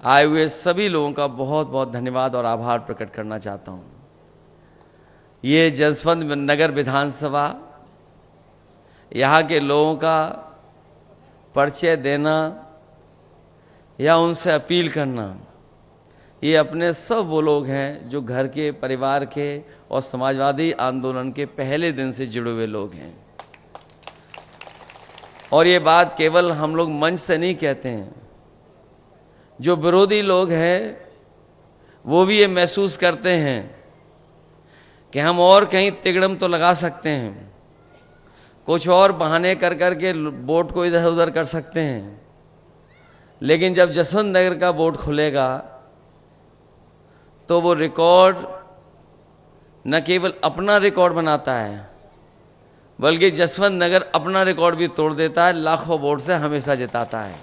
आए हुए सभी लोगों का बहुत बहुत धन्यवाद और आभार प्रकट करना चाहता हूं। ये जसवंत नगर विधानसभा, यहां के लोगों का परिचय देना या उनसे अपील करना, ये अपने सब वो लोग हैं जो घर के, परिवार के और समाजवादी आंदोलन के पहले दिन से जुड़े हुए लोग हैं। और ये बात केवल हम लोग मंच से नहीं कहते हैं, जो विरोधी लोग हैं वो भी ये महसूस करते हैं कि हम और कहीं तिगड़म तो लगा सकते हैं, कुछ और बहाने कर करके वोट को इधर उधर कर सकते हैं, लेकिन जब जसवंत नगर का वोट खुलेगा तो वो रिकॉर्ड न केवल अपना रिकॉर्ड बनाता है, बल्कि जसवंत नगर अपना रिकॉर्ड भी तोड़ देता है, लाखों वोट से हमेशा जिताता है।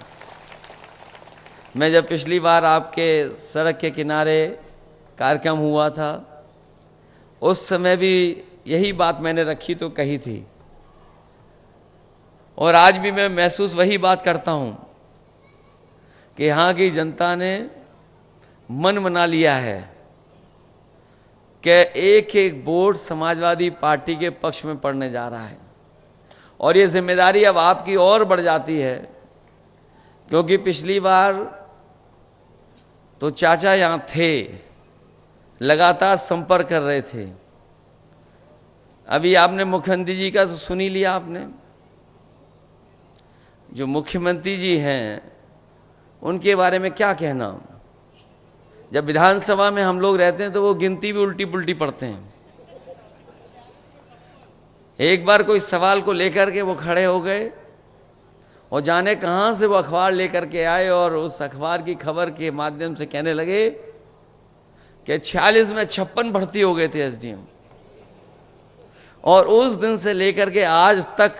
मैं जब पिछली बार आपके सड़क के किनारे कार्यक्रम हुआ था, उस समय भी यही बात मैंने रखी तो कही थी, और आज भी मैं महसूस वही बात करता हूं कि यहां की जनता ने मन बना लिया है कि एक एक वोट समाजवादी पार्टी के पक्ष में पड़ने जा रहा है। और ये जिम्मेदारी अब आपकी और बढ़ जाती है, क्योंकि पिछली बार तो चाचा यहां थे, लगातार संपर्क कर रहे थे। अभी आपने मुख्यमंत्री जी का तो सुन ही लिया आपने। जो मुख्यमंत्री जी हैं उनके बारे में क्या कहना। जब विधानसभा में हम लोग रहते हैं तो वो गिनती भी उल्टी पुल्टी पढ़ते हैं। एक बार कोई सवाल को लेकर के वो खड़े हो गए और जाने कहां से वो अखबार लेकर के आए और उस अखबार की खबर के माध्यम से कहने लगे कि 46 में 56 भर्ती हो गए थे एसडीएम। और उस दिन से लेकर के आज तक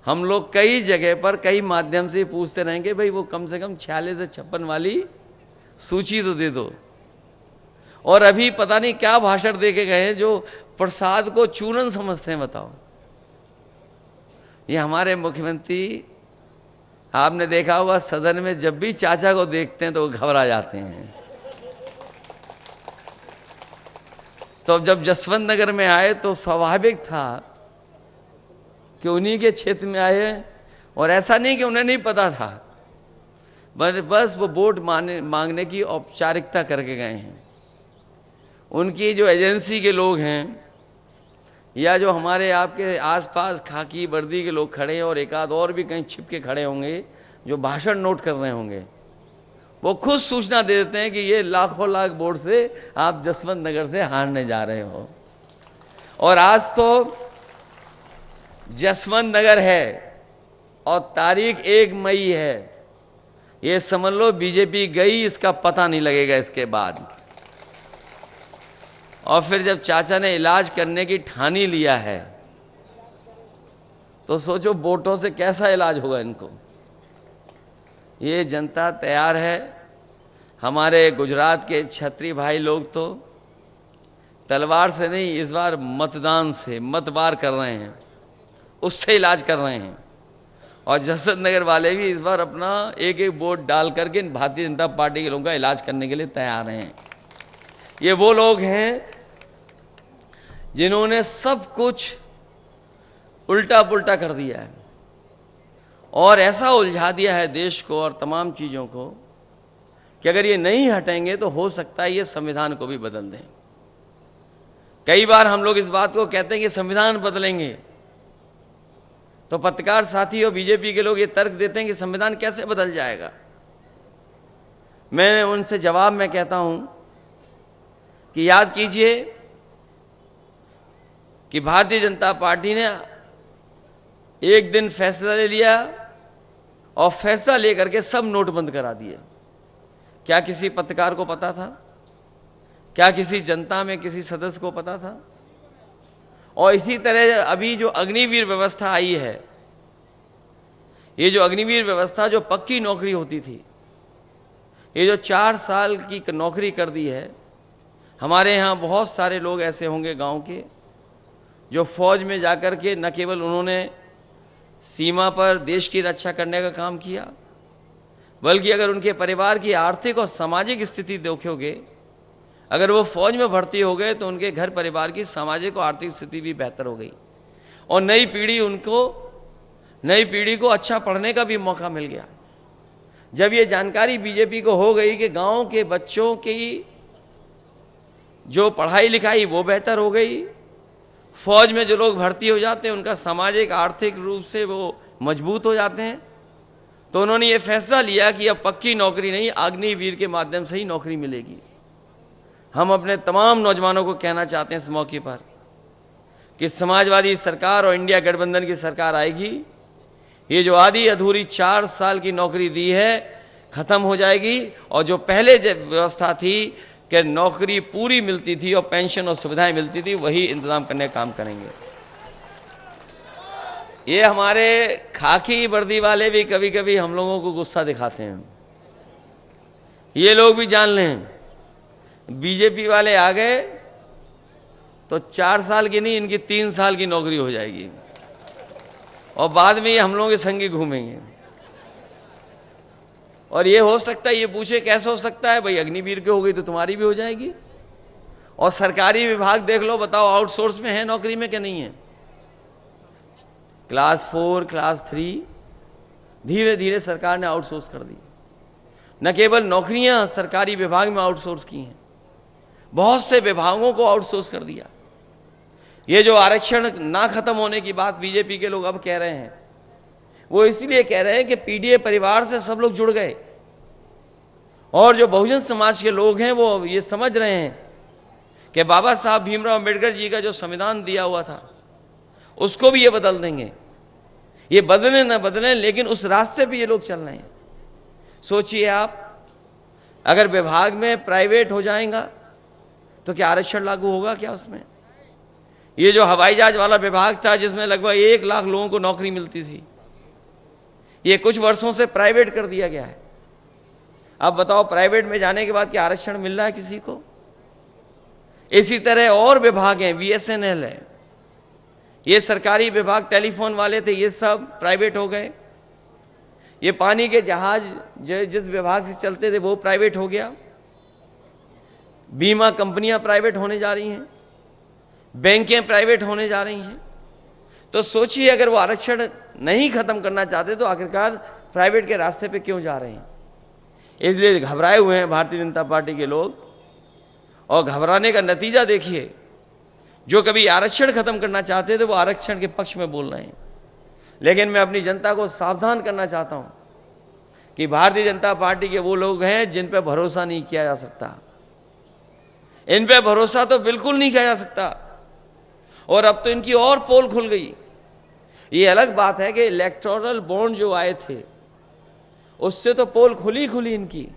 हम लोग कई जगह पर कई माध्यम से पूछते रहेंगे, भाई वो कम से कम 46 से 56 वाली सूची तो दे दो। और अभी पता नहीं क्या भाषण दे के गए हैं जो प्रसाद को चूरन समझते हैं। बताओ, ये हमारे मुख्यमंत्री, आपने देखा होगा सदन में जब भी चाचा को देखते हैं तो वो घबरा जाते हैं। तो जब जसवंत नगर में आए तो स्वाभाविक था कि उन्हीं के क्षेत्र में आए, और ऐसा नहीं कि उन्हें नहीं पता था, बस वो वोट मांगने की औपचारिकता करके गए हैं। उनकी जो एजेंसी के लोग हैं या जो हमारे आपके आसपास खाकी वर्दी के लोग खड़े हैं और एक आध और भी कहीं छिप के खड़े होंगे जो भाषण नोट कर रहे होंगे, वो खुद सूचना दे देते हैं कि ये लाखों लाख वोट से आप जसवंत नगर से हारने जा रहे हो। और आज तो जसवंत नगर है और तारीख 1 मई है। ये समझ लो बीजेपी गई, इसका पता नहीं लगेगा इसके बाद। और फिर जब चाचा ने इलाज करने की ठानी लिया है तो सोचो वोटों से कैसा इलाज होगा इनको। ये जनता तैयार है। हमारे गुजरात के क्षत्रिय भाई लोग तो तलवार से नहीं, इस बार मतदान से मतवार कर रहे हैं, उससे इलाज कर रहे हैं। और जसवंत नगर वाले भी इस बार अपना एक एक वोट डाल करके भारतीय जनता पार्टी के लोगों का इलाज करने के लिए तैयार हैं। ये वो लोग हैं जिन्होंने सब कुछ उल्टा पुल्टा कर दिया है और ऐसा उलझा दिया है देश को और तमाम चीजों को कि अगर ये नहीं हटेंगे तो हो सकता है ये संविधान को भी बदल दें। कई बार हम लोग इस बात को कहते हैं कि संविधान बदलेंगे, तो पत्रकार साथी और बीजेपी के लोग ये तर्क देते हैं कि संविधान कैसे बदल जाएगा। मैं उनसे जवाब में कहता हूं कि याद कीजिए कि भारतीय जनता पार्टी ने एक दिन फैसला ले लिया और फैसला लेकर के सब नोट बंद करा दिए। क्या किसी पत्रकार को पता था? क्या किसी जनता में किसी सदस्य को पता था? और इसी तरह अभी जो अग्निवीर व्यवस्था आई है, ये जो अग्निवीर व्यवस्था जो पक्की नौकरी होती थी, ये जो 4 साल की नौकरी कर दी है। हमारे यहां बहुत सारे लोग ऐसे होंगे गांव के जो फौज में जाकर के न केवल उन्होंने सीमा पर देश की रक्षा करने का काम किया, बल्कि अगर उनके परिवार की आर्थिक और सामाजिक स्थिति देखोगे, अगर वो फौज में भर्ती हो गए तो उनके घर परिवार की सामाजिक और आर्थिक स्थिति भी बेहतर हो गई और नई पीढ़ी को अच्छा पढ़ने का भी मौका मिल गया। जब ये जानकारी बीजेपी को हो गई कि गांव के बच्चों की जो पढ़ाई लिखाई वो बेहतर हो गई, फौज में जो लोग भर्ती हो जाते हैं उनका सामाजिक आर्थिक रूप से वो मजबूत हो जाते हैं, तो उन्होंने ये फैसला लिया कि अब पक्की नौकरी नहीं, अग्निवीर के माध्यम से ही नौकरी मिलेगी। हम अपने तमाम नौजवानों को कहना चाहते हैं इस मौके पर कि समाजवादी सरकार और इंडिया गठबंधन की सरकार आएगी, ये जो आधी अधूरी 4 साल की नौकरी दी है खत्म हो जाएगी और जो पहले व्यवस्था थी कि नौकरी पूरी मिलती थी और पेंशन और सुविधाएं मिलती थी, वही इंतजाम करने का काम करेंगे। ये हमारे खाकी वर्दी वाले भी कभी कभी हम लोगों को गुस्सा दिखाते हैं। ये लोग भी जान लें, बीजेपी वाले आ गए तो 4 साल की नहीं, इनकी 3 साल की नौकरी हो जाएगी और बाद में ये हम लोगों के संगी घूमेंगे। और ये हो सकता है, ये पूछे कैसे हो सकता है भाई, अग्निवीर की हो गई तो तुम्हारी भी हो जाएगी। और सरकारी विभाग देख लो, बताओ आउटसोर्स में है नौकरी में कि नहीं है। क्लास 4 क्लास 3 धीरे धीरे सरकार ने आउटसोर्स कर दी। न केवल नौकरियां सरकारी विभाग में आउटसोर्स की हैं, बहुत से विभागों को आउटसोर्स कर दिया। ये जो आरक्षण ना खत्म होने की बात बीजेपी के लोग अब कह रहे हैं, वो इसलिए कह रहे हैं कि पीडीए परिवार से सब लोग जुड़ गए और जो बहुजन समाज के लोग हैं वो ये समझ रहे हैं कि बाबा साहब भीमराव अंबेडकर जी का जो संविधान दिया हुआ था उसको भी ये बदल देंगे। ये बदले ना बदलें, लेकिन उस रास्ते पे ये लोग चल रहे हैं। सोचिए आप, अगर विभाग में प्राइवेट हो जाएगा तो क्या आरक्षण लागू होगा क्या उसमें? ये जो हवाई जहाज वाला विभाग था जिसमें लगभग 1 लाख लोगों को नौकरी मिलती थी, ये कुछ वर्षों से प्राइवेट कर दिया गया है। अब बताओ, प्राइवेट में जाने के बाद क्या आरक्षण मिल रहा है किसी को? इसी तरह और विभाग हैं, बीएसएनएल है, ये सरकारी विभाग, टेलीफोन वाले थे, ये सब प्राइवेट हो गए। ये पानी के जहाज जिस विभाग से चलते थे वो प्राइवेट हो गया। बीमा कंपनियां प्राइवेट होने जा रही हैं, बैंकें प्राइवेट होने जा रही हैं। तो सोचिए, अगर वो आरक्षण नहीं खत्म करना चाहते तो आखिरकार प्राइवेट के रास्ते पे क्यों जा रहे हैं? इसलिए घबराए हुए हैं भारतीय जनता पार्टी के लोग। और घबराने का नतीजा देखिए, जो कभी आरक्षण खत्म करना चाहते थे वो आरक्षण के पक्ष में बोल रहे हैं। लेकिन मैं अपनी जनता को सावधान करना चाहता हूं कि भारतीय जनता पार्टी के वो लोग हैं जिन पर भरोसा नहीं किया जा सकता। इन पे भरोसा तो बिल्कुल नहीं किया जा सकता। और अब तो इनकी और पोल खुल गई। ये अलग बात है कि इलेक्टोरल बॉन्ड जो आए थे उससे तो पोल खुली इनकी,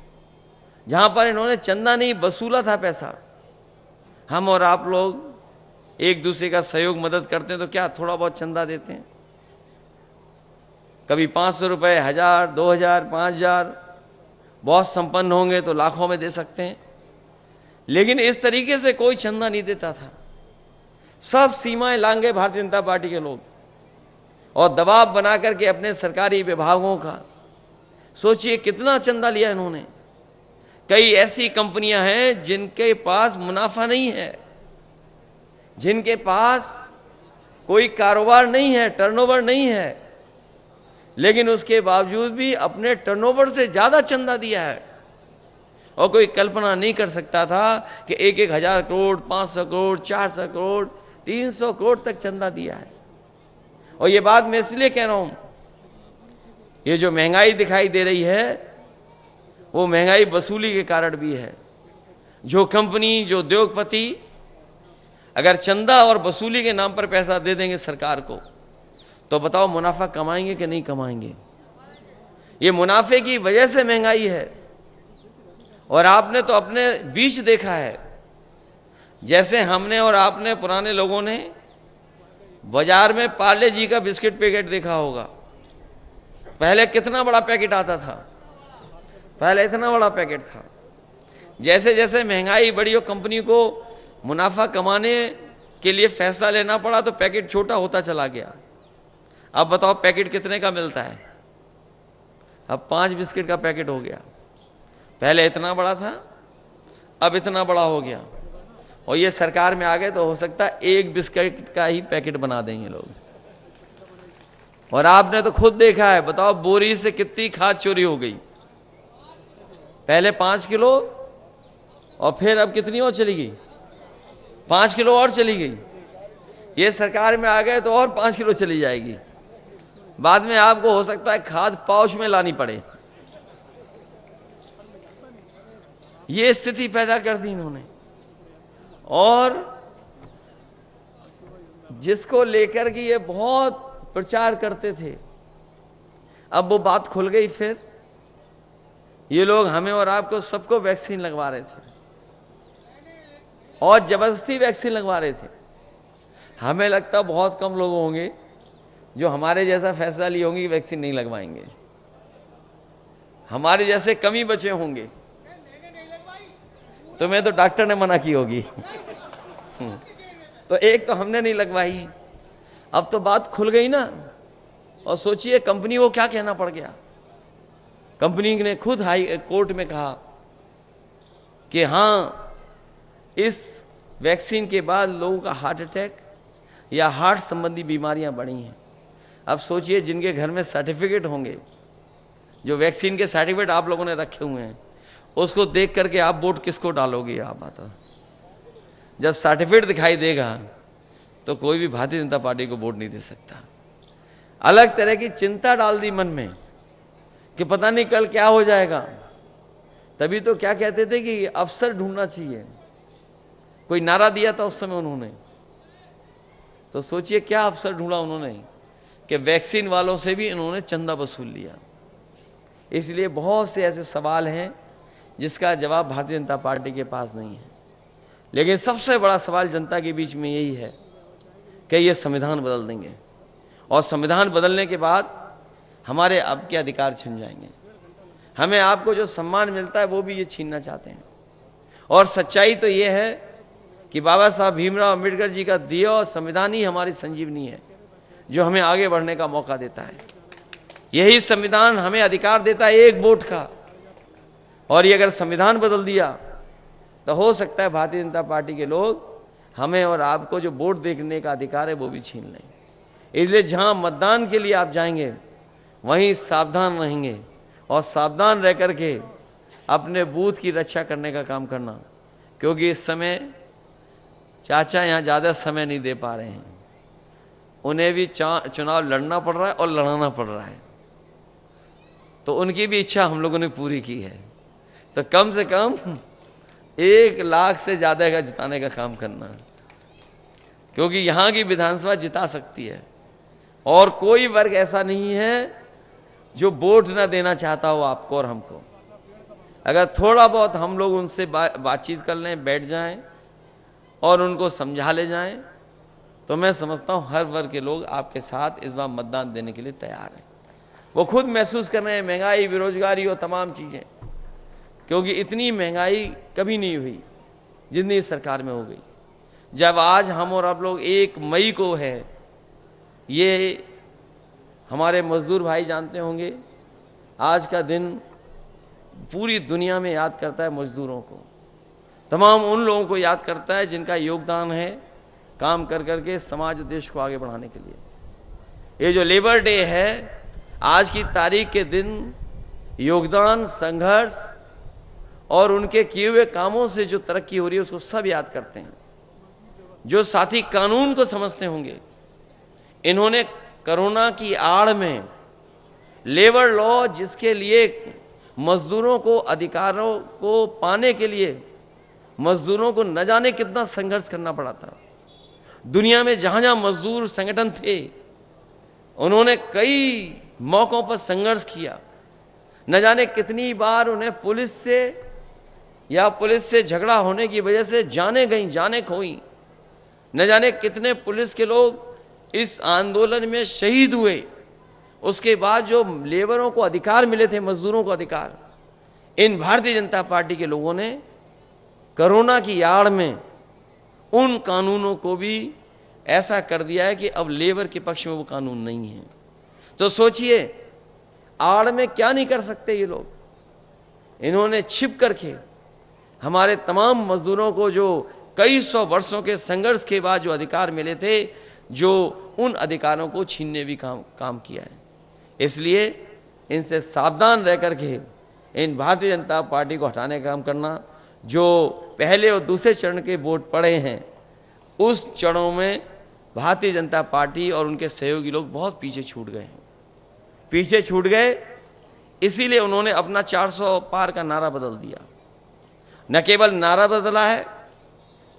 जहां पर इन्होंने चंदा नहीं वसूला था पैसा। हम और आप लोग एक दूसरे का सहयोग मदद करते हैं तो क्या थोड़ा बहुत चंदा देते हैं? कभी 500 रुपए, 1000, 2000, 5000, बहुत संपन्न होंगे तो लाखों में दे सकते हैं। लेकिन इस तरीके से कोई चंदा नहीं देता था। सब सीमाएं लांघे भारतीय जनता पार्टी के लोग और दबाव बना करके अपने सरकारी विभागों का, सोचिए कितना चंदा लिया इन्होंने। कई ऐसी कंपनियां हैं जिनके पास मुनाफा नहीं है, जिनके पास कोई कारोबार नहीं है, टर्नओवर नहीं है, लेकिन उसके बावजूद भी अपने टर्नओवर से ज्यादा चंदा दिया है। और कोई कल्पना नहीं कर सकता था कि 1,000 करोड़, 500 करोड़, 400 करोड़, 300 करोड़ तक चंदा दिया है। और ये बात मैं इसलिए कह रहा हूं, ये जो महंगाई दिखाई दे रही है वो महंगाई वसूली के कारण भी है। जो कंपनी, जो उद्योगपति अगर चंदा और वसूली के नाम पर पैसा दे देंगे सरकार को, तो बताओ मुनाफा कमाएंगे कि नहीं कमाएंगे? ये मुनाफे की वजह से महंगाई है। और आपने तो अपने बीच देखा है, जैसे हमने और आपने पुराने लोगों ने बाजार में पार्ले जी का बिस्किट पैकेट देखा होगा। पहले कितना बड़ा पैकेट आता था, पहले इतना बड़ा पैकेट था। जैसे जैसे महंगाई बढ़ी और कंपनी को मुनाफा कमाने के लिए फैसला लेना पड़ा तो पैकेट छोटा होता चला गया। अब बताओ पैकेट कितने का मिलता है? अब 5 बिस्किट का पैकेट हो गया। पहले इतना बड़ा था, अब इतना बड़ा हो गया। और ये सरकार में आ गए तो हो सकता है 1 बिस्किट का ही पैकेट बना देंगे लोग। और आपने तो खुद देखा है, बताओ बोरी से कितनी खाद चोरी हो गई। पहले 5 किलो और फिर अब कितनी और चली गई, 5 किलो और चली गई। ये सरकार में आ गए तो और 5 किलो चली जाएगी। बाद में आपको हो सकता है खाद पाउच में लानी पड़े। ये स्थिति पैदा कर दी इन्होंने। और जिसको लेकर के ये बहुत प्रचार करते थे, अब वो बात खुल गई। फिर ये लोग हमें और आपको सबको वैक्सीन लगवा रहे थे और जबरदस्ती वैक्सीन लगवा रहे थे। हमें लगता बहुत कम लोग होंगे जो हमारे जैसा फैसला लिए होंगे कि वैक्सीन नहीं लगवाएंगे। हमारे जैसे कम ही बचे होंगे। तुम्हें तो डॉक्टर ने मना की होगी। तो एक तो हमने नहीं लगवाई। अब तो बात खुल गई ना। और सोचिए कंपनी को क्या कहना पड़ गया। कंपनी ने खुद हाई कोर्ट में कहा कि हां, इस वैक्सीन के बाद लोगों का हार्ट अटैक या हार्ट संबंधी बीमारियां बढ़ी हैं। अब सोचिए जिनके घर में सर्टिफिकेट होंगे, जो वैक्सीन के सर्टिफिकेट आप लोगों ने रखे हुए हैं, उसको देख करके आप वोट किसको डालोगे। आप बताओ, जब सर्टिफिकेट दिखाई देगा तो कोई भी भारतीय जनता पार्टी को वोट नहीं दे सकता। अलग तरह की चिंता डाल दी मन में कि पता नहीं कल क्या हो जाएगा। तभी तो क्या कहते थे कि अफसर ढूंढना चाहिए, कोई नारा दिया था उस समय उन्होंने। तो सोचिए क्या अफसर ढूंढा उन्होंने कि वैक्सीन वालों से भी इन्होंने चंदा वसूल लिया। इसलिए बहुत से ऐसे सवाल हैं जिसका जवाब भारतीय जनता पार्टी के पास नहीं है। लेकिन सबसे बड़ा सवाल जनता के बीच में यही है कि ये संविधान बदल देंगे और संविधान बदलने के बाद हमारे अब के अधिकार छिन जाएंगे। हमें आपको जो सम्मान मिलता है वो भी ये छीनना चाहते हैं। और सच्चाई तो ये है कि बाबा साहब भीमराव अंबेडकर जी का दिया और संविधान ही हमारी संजीवनी है, जो हमें आगे बढ़ने का मौका देता है। यही संविधान हमें अधिकार देता है एक वोट का। और ये अगर संविधान बदल दिया तो हो सकता है भारतीय जनता पार्टी के लोग हमें और आपको जो वोट देने का अधिकार है वो भी छीन लें। इसलिए जहां मतदान के लिए आप जाएंगे वहीं सावधान रहेंगे और सावधान रह करके अपने बूथ की रक्षा करने का काम करना। क्योंकि इस समय चाचा यहां ज्यादा समय नहीं दे पा रहे हैं। उन्हें भी चुनाव लड़ना पड़ रहा है और लड़ाना पड़ रहा है। तो उनकी भी इच्छा हम लोगों ने पूरी की है। तो कम से कम 1 लाख से ज्यादा का जिताने का काम करना, क्योंकि यहां की विधानसभा जिता सकती है। और कोई वर्ग ऐसा नहीं है जो वोट ना देना चाहता हो आपको और हमको। अगर थोड़ा बहुत हम लोग उनसे बातचीत कर लें, बैठ जाएं और उनको समझा ले जाएं, तो मैं समझता हूं हर वर्ग के लोग आपके साथ इस बार मतदान देने के लिए तैयार हैं। वो खुद महसूस कर रहे हैं महंगाई, बेरोजगारी और तमाम चीजें, क्योंकि इतनी महंगाई कभी नहीं हुई जितनी इस सरकार में हो गई। जब आज हम और आप लोग 1 मई को है, ये हमारे मजदूर भाई जानते होंगे, आज का दिन पूरी दुनिया में याद करता है मजदूरों को, तमाम उन लोगों को याद करता है जिनका योगदान है काम कर करके समाज देश को आगे बढ़ाने के लिए। ये जो लेबर डे है, आज की तारीख के दिन योगदान, संघर्ष और उनके किए हुए कामों से जो तरक्की हो रही है उसको सब याद करते हैं। जो साथी कानून को समझते होंगे, इन्होंने कोरोना की आड़ में लेबर लॉ, जिसके लिए मजदूरों को अधिकारों को पाने के लिए मजदूरों को न जाने कितना संघर्ष करना पड़ा था। दुनिया में जहां जहां मजदूर संगठन थे, उन्होंने कई मौकों पर संघर्ष किया। न जाने कितनी बार उन्हें पुलिस से झगड़ा होने की वजह से जाने गई, जाने खोई। न जाने कितने पुलिस के लोग इस आंदोलन में शहीद हुए। उसके बाद जो लेबरों को अधिकार मिले थे, मजदूरों को अधिकार, इन भारतीय जनता पार्टी के लोगों ने कोरोना की आड़ में उन कानूनों को भी ऐसा कर दिया है कि अब लेबर के पक्ष में वो कानून नहीं है। तो सोचिए, आड़ में क्या नहीं कर सकते ये लोग। इन्होंने छिप करके हमारे तमाम मजदूरों को जो कई सौ वर्षों के संघर्ष के बाद जो अधिकार मिले थे, जो उन अधिकारों को छीनने भी काम किया है। इसलिए इनसे सावधान रह करके इन भारतीय जनता पार्टी को हटाने का काम करना। जो पहले और दूसरे चरण के वोट पड़े हैं, उस चरणों में भारतीय जनता पार्टी और उनके सहयोगी लोग बहुत पीछे छूट गए हैं। पीछे छूट गए, इसीलिए उन्होंने अपना 400 पार का नारा बदल दिया। न केवल नारा बदला है,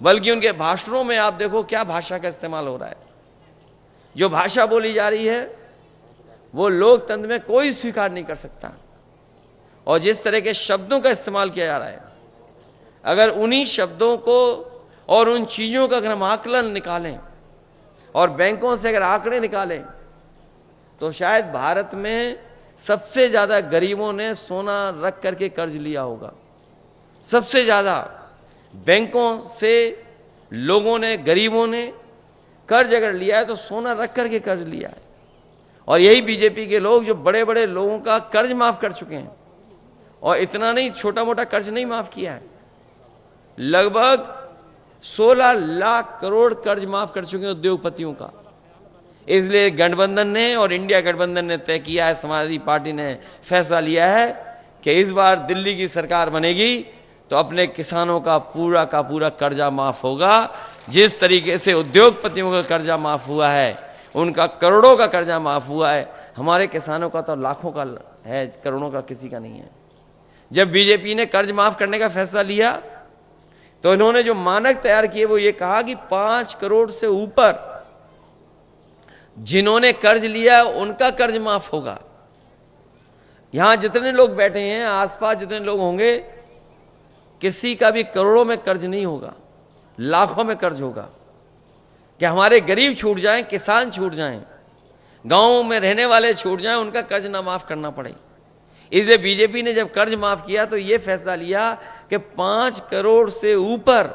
बल्कि उनके भाषणों में आप देखो क्या भाषा का इस्तेमाल हो रहा है। जो भाषा बोली जा रही है वो लोकतंत्र में कोई स्वीकार नहीं कर सकता। और जिस तरह के शब्दों का इस्तेमाल किया जा रहा है, अगर उन्हीं शब्दों को और उन चीजों का अगर हम आकलन निकालें और बैंकों से अगर आंकड़े निकालें, तो शायद भारत में सबसे ज्यादा गरीबों ने सोना रख करके कर्ज लिया होगा। सबसे ज्यादा बैंकों से लोगों ने, गरीबों ने कर्ज अगर लिया है तो सोना रख करके कर्ज लिया है। और यही बीजेपी के लोग जो बड़े बड़े लोगों का कर्ज माफ कर चुके हैं, और इतना नहीं, छोटा मोटा कर्ज नहीं माफ किया है, लगभग 16 लाख करोड़ कर्ज माफ कर चुके हैं उद्योगपतियों का। इसलिए गठबंधन ने और इंडिया गठबंधन ने तय किया है, समाजवादी पार्टी ने फैसला लिया है कि इस बार दिल्ली की सरकार बनेगी तो अपने किसानों का पूरा कर्जा माफ होगा। जिस तरीके से उद्योगपतियों का कर्जा माफ हुआ है, उनका करोड़ों का कर्जा माफ हुआ है, हमारे किसानों का तो लाखों का है, करोड़ों का किसी का नहीं है। जब बीजेपी ने कर्ज माफ करने का फैसला लिया तो इन्होंने जो मानक तैयार किए वो ये कहा कि 5 करोड़ से ऊपर जिन्होंने कर्ज लिया उनका कर्ज माफ होगा। यहां जितने लोग बैठे हैं, आसपास जितने लोग होंगे, किसी का भी करोड़ों में कर्ज नहीं होगा, लाखों में कर्ज होगा। कि हमारे गरीब छूट जाएं, किसान छूट जाएं, गांवों में रहने वाले छूट जाएं, उनका कर्ज ना माफ करना पड़े। इसलिए बीजेपी ने जब कर्ज माफ किया तो यह फैसला लिया कि 5 करोड़ से ऊपर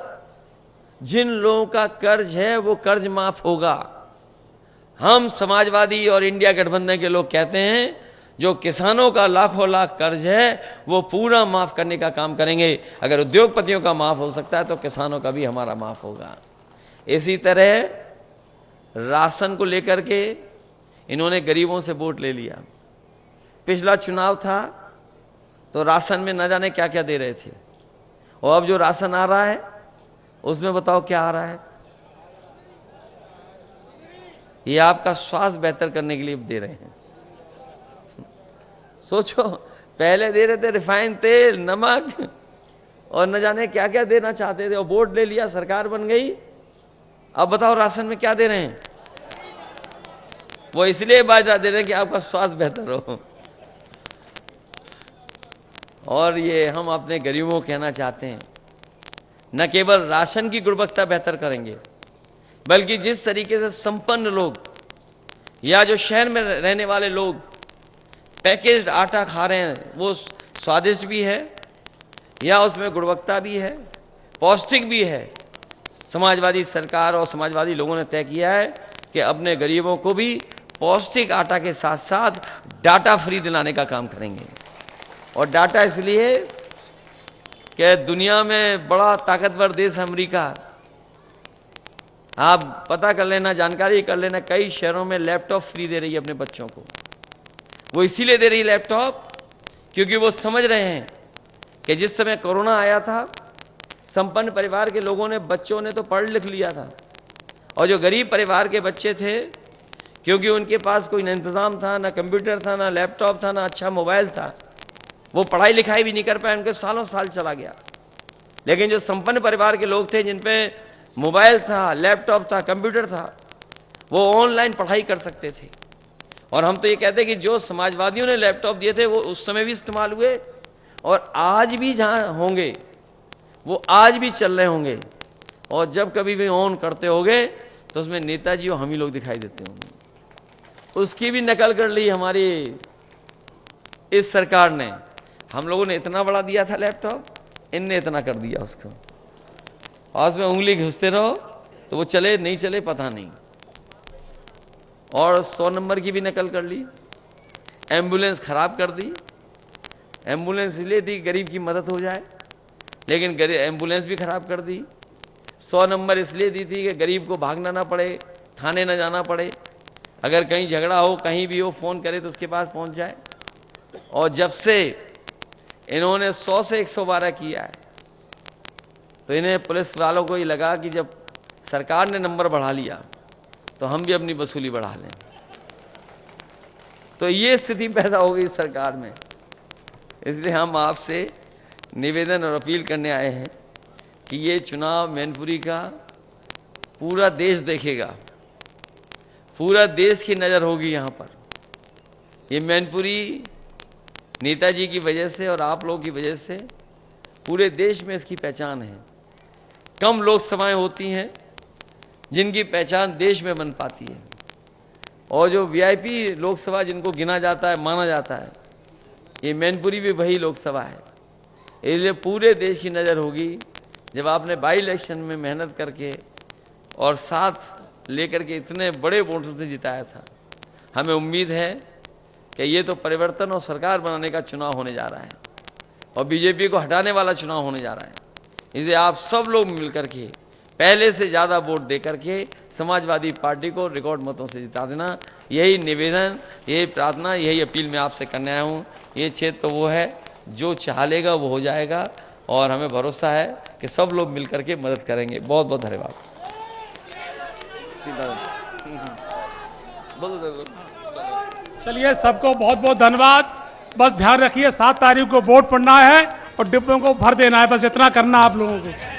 जिन लोगों का कर्ज है वो कर्ज माफ होगा। हम समाजवादी और इंडिया गठबंधन के लोग कहते हैं जो किसानों का लाखों लाख कर्ज है वो पूरा माफ करने का काम करेंगे। अगर उद्योगपतियों का माफ हो सकता है तो किसानों का भी हमारा माफ होगा। इसी तरह राशन को लेकर के इन्होंने गरीबों से वोट ले लिया। पिछला चुनाव था तो राशन में न जाने क्या क्या दे रहे थे, और अब जो राशन आ रहा है उसमें बताओ क्या आ रहा है। ये आपका स्वास्थ्य बेहतर करने के लिए दे रहे हैं। सोचो, पहले दे रहे थे रिफाइंड तेल, नमक और न जाने क्या क्या देना चाहते थे, और वोट ले लिया, सरकार बन गई। अब बताओ राशन में क्या दे रहे हैं। वो इसलिए बाजरा दे रहे हैं कि आपका स्वास्थ्य बेहतर हो। और ये हम अपने गरीबों को कहना चाहते हैं, न केवल राशन की गुणवत्ता बेहतर करेंगे, बल्कि जिस तरीके से संपन्न लोग या जो शहर में रहने वाले लोग पैकेज्ड आटा खा रहे हैं, वो स्वादिष्ट भी है या उसमें गुणवत्ता भी है, पौष्टिक भी है। समाजवादी सरकार और समाजवादी लोगों ने तय किया है कि अपने गरीबों को भी पौष्टिक आटा के साथ साथ डाटा फ्री दिलाने का काम करेंगे। और डाटा इसलिए कि दुनिया में बड़ा ताकतवर देश अमेरिका, आप पता कर लेना, जानकारी कर लेना, कई शहरों में लैपटॉप फ्री दे रही है अपने बच्चों को। वो इसीलिए दे रही है लैपटॉप क्योंकि वो समझ रहे हैं कि जिस समय कोरोना आया था, संपन्न परिवार के लोगों ने, बच्चों ने तो पढ़ लिख लिया था, और जो गरीब परिवार के बच्चे थे, क्योंकि उनके पास कोई न इंतजाम था, ना कंप्यूटर था, ना लैपटॉप था, ना अच्छा मोबाइल था, वो पढ़ाई लिखाई भी नहीं कर पाए, उनके सालों साल चला गया। लेकिन जो संपन्न परिवार के लोग थे, जिन पे मोबाइल था, लैपटॉप था, कंप्यूटर था, वो ऑनलाइन पढ़ाई कर सकते थे। और हम तो ये कहते हैं कि जो समाजवादियों ने लैपटॉप दिए थे वो उस समय भी इस्तेमाल हुए, और आज भी जहां होंगे वो आज भी चल रहे होंगे। और जब कभी भी ऑन करते होंगे तो उसमें नेताजी और हम ही लोग दिखाई देते होंगे। उसकी भी नकल कर ली हमारी इस सरकार ने। हम लोगों ने इतना बड़ा दिया था लैपटॉप, इनने इतना कर दिया उसको, और उसमें उंगली घुसते रहो तो वो चले नहीं चले पता नहीं। और 100 नंबर की भी नकल कर ली। एम्बुलेंस खराब कर दी। एम्बुलेंस इसलिए दी कि गरीब की मदद हो जाए, लेकिन एम्बुलेंस भी खराब कर दी। 100 नंबर इसलिए दी थी कि गरीब को भागना ना पड़े, थाने ना जाना पड़े, अगर कहीं झगड़ा हो, कहीं भी हो, फोन करे तो उसके पास पहुंच जाए। और जब से इन्होंने 100 से 112 किया है, तो इन्हें पुलिस वालों को ही लगा कि जब सरकार ने नंबर बढ़ा लिया तो हम भी अपनी वसूली बढ़ा लें। तो ये स्थिति पैदा हो गई सरकार में। इसलिए हम आपसे निवेदन और अपील करने आए हैं कि ये चुनाव मैनपुरी का पूरा देश देखेगा, पूरा देश की नजर होगी यहां पर। ये मैनपुरी नेताजी की वजह से और आप लोगों की वजह से पूरे देश में इसकी पहचान है। कम लोकसभाएं होती हैं जिनकी पहचान देश में बन पाती है, और जो वीआईपी लोकसभा जिनको गिना जाता है, माना जाता है, ये मैनपुरी भी वही लोकसभा है। इसलिए पूरे देश की नज़र होगी। जब आपने बाई इलेक्शन में मेहनत करके और साथ लेकर के इतने बड़े वोटों से जिताया था, हमें उम्मीद है कि ये तो परिवर्तन और सरकार बनाने का चुनाव होने जा रहा है और बीजेपी को हटाने वाला चुनाव होने जा रहा है। इसलिए आप सब लोग मिलकर के पहले से ज़्यादा वोट दे करके समाजवादी पार्टी को रिकॉर्ड मतों से जिता देना। यही निवेदन, यही प्रार्थना, यही अपील मैं आपसे करने आया हूँ। ये क्षेत्र तो वो है जो चाह लेगा वो हो जाएगा, और हमें भरोसा है कि सब लोग मिलकर के मदद करेंगे। बहुत बहुत धन्यवाद। चलिए, सबको बहुत बहुत धन्यवाद। बस ध्यान रखिए 7 तारीख को वोट पड़ना है और डिब्बों को भर देना है, बस इतना करना आप लोगों को।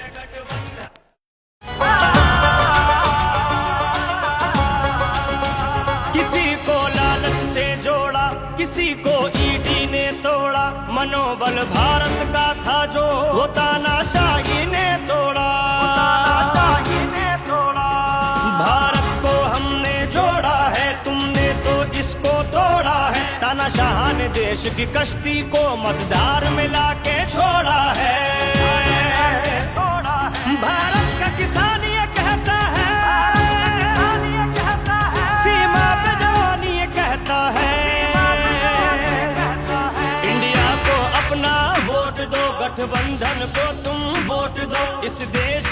किसी को लालच से जोड़ा, किसी को ईडी ने तोड़ा, मनोबल भारत का था जो वो तानाशाही ने तोड़ा। भारत को हमने जोड़ा है, तुमने तो इसको तोड़ा है। तानाशाह ने देश की कश्ती को मझधार में लाके छोड़ा है। भारत का किसान ये कहता है, सीमा पे जवान ये कहता है, इंडिया को अपना वोट दो, गठबंधन को तुम वोट दो, इस देश